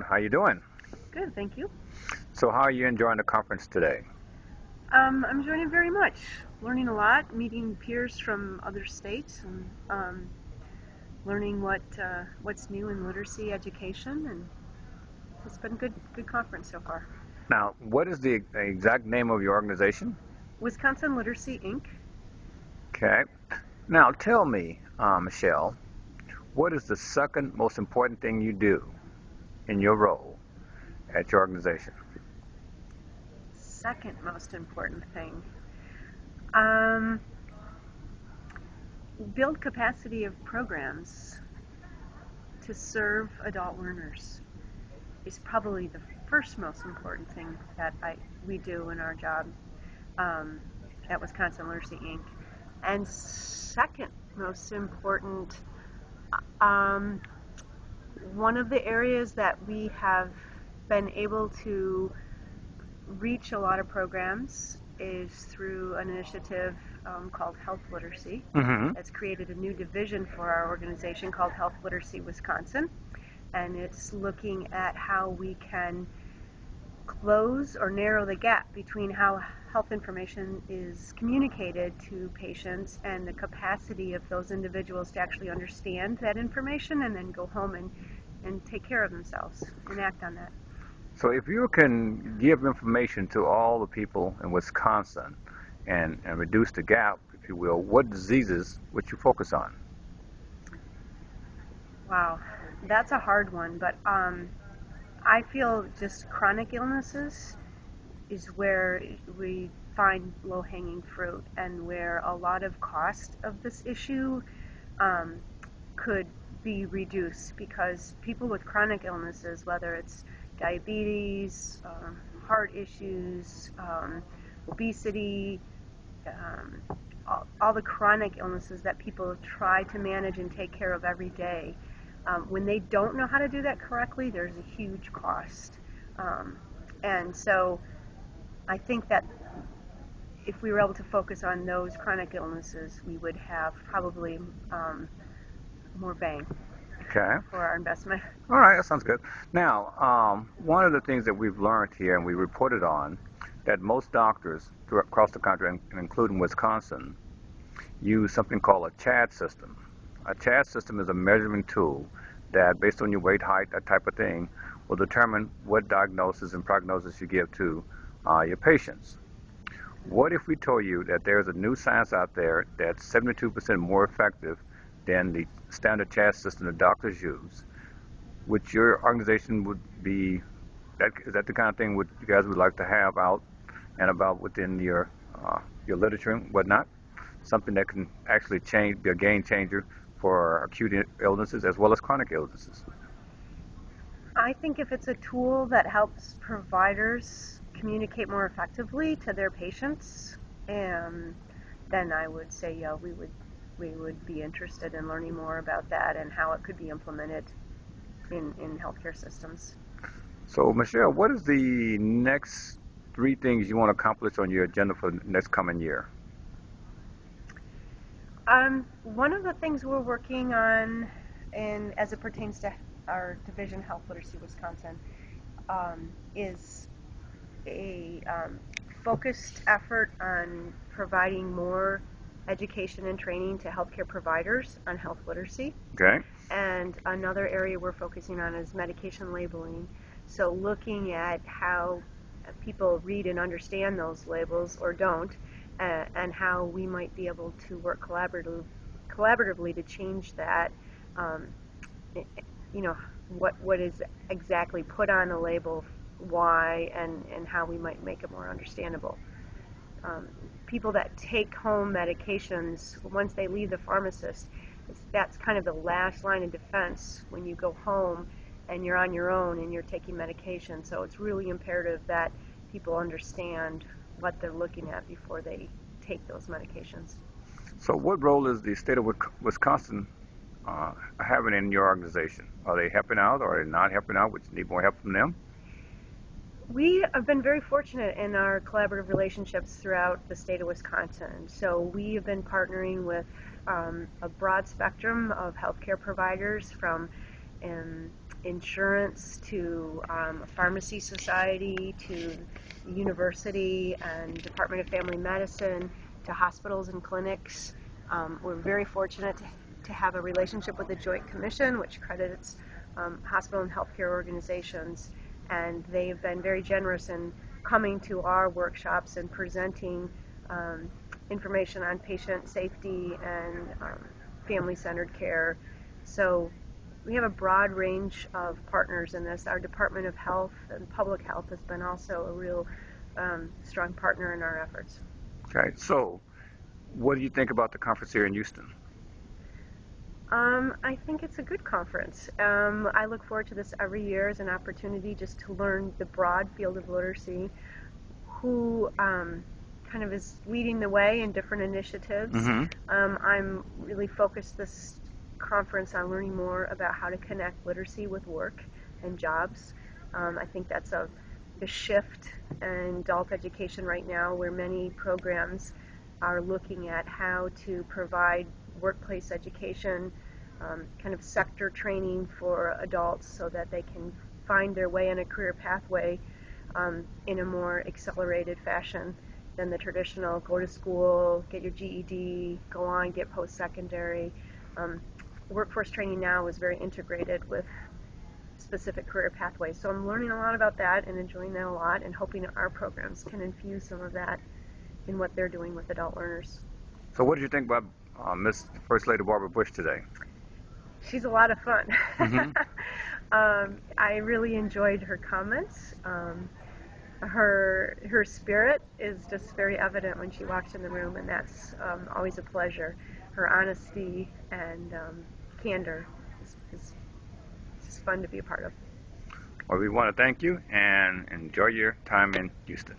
How you doing? Good, thank you. So how are you enjoying the conference today? I'm enjoying it very much. Learning a lot, meeting peers from other states, and learning what's new in literacy education, and it's been good conference so far. Now, what is the exact name of your organization? Wisconsin Literacy Inc. Okay. Now, tell me, Michelle, what is the second most important thing you do in your role at your organization? Second most important thing, um, build capacity of programs to serve adult learners is probably the first most important thing that we do in our job um, at Wisconsin Literacy Inc. And second most important, um, one of the areas that we have been able to reach a lot of programs is through an initiative called Health Literacy. Mm-hmm. That's created a new division for our organization called Health Literacy Wisconsin, and it's looking at how we can close or narrow the gap between how health information is communicated to patients and the capacity of those individuals to actually understand that information and then go home and take care of themselves and act on that. So if you can give information to all the people in Wisconsin and reduce the gap, if you will, what diseases would you focus on? Wow, that's a hard one, but I feel just chronic illnesses is where we find low-hanging fruit and where a lot of cost of this issue um, could be reduced, because people with chronic illnesses, whether it's diabetes, heart issues, obesity, all the chronic illnesses that people try to manage and take care of every day, when they don't know how to do that correctly, there's a huge cost. Um, and so I think that if we were able to focus on those chronic illnesses, we would have probably more bang Okay. for our investment. All right, that sounds good. Now, one of the things that we've learned here and we reported on that most doctors across the country, and including Wisconsin, use something called a CHAD system. A CHAD system is a measurement tool that, based on your weight, height, that type of thing, will determine what diagnosis and prognosis you give to your patients. What if we told you that there's a new science out there that's 72% more effective than the standard CHAD system that doctors use, which your organization would be, is that the kind of thing you guys would like to have out and about within your literature and whatnot? Something that can actually be a game changer for acute illnesses as well as chronic illnesses. I think if it's a tool that helps providers communicate more effectively to their patients, um, then I would say, yeah, we would be interested in learning more about that and how it could be implemented in healthcare systems. So, Michelle, what is the next three things you want to accomplish on your agenda for the next coming year? One of the things we're working on, and as it pertains to our division, Health Literacy Wisconsin, is a focused effort on providing more education and training to healthcare providers on health literacy. Okay. And another area we're focusing on is medication labeling. So looking at how people read and understand those labels or don't, and how we might be able to work collaboratively to change that. Um, you know, what is exactly put on a label, why, and how we might make it more understandable. People that take home medications, once they leave the pharmacist, that's kind of the last line of defense when you go home and you're on your own and you're taking medication. So it's really imperative that people understand what they're looking at before they take those medications. So, what role is the state of Wisconsin having in your organization? Are they helping out or are they not helping out, which need more help from them? We have been very fortunate in our collaborative relationships throughout the state of Wisconsin. So we have been partnering with a broad spectrum of healthcare providers, from insurance to a pharmacy society to the university and Department of Family Medicine to hospitals and clinics. We're very fortunate to have a relationship with the Joint Commission, which credits hospital and healthcare organizations, and they've been very generous in coming to our workshops and presenting information on patient safety and family-centered care. So we have a broad range of partners in this. Our Department of Health and Public Health has been also a real strong partner in our efforts. Okay, so what do you think about the conference here in Houston? I think it's a good conference. I look forward to this every year as an opportunity just to learn the broad field of literacy, who kind of is leading the way in different initiatives. Mm-hmm. I'm really focused this conference on learning more about how to connect literacy with work and jobs. I think that's a shift in adult education right now, where many programs are looking at how to provide workplace education, kind of sector training for adults so that they can find their way in a career pathway in a more accelerated fashion than the traditional go to school, get your GED, go on, get post-secondary. Workforce training now is very integrated with specific career pathways. So I'm learning a lot about that and enjoying that a lot, and hoping our programs can infuse some of that in what they're doing with adult learners. So what did you think about Miss First Lady Barbara Bush today? She's a lot of fun. Mm-hmm. I really enjoyed her comments. Her spirit is just very evident when she walks in the room, and that's always a pleasure. Her honesty and candor is just fun to be a part of. Well, we want to thank you and enjoy your time in Houston.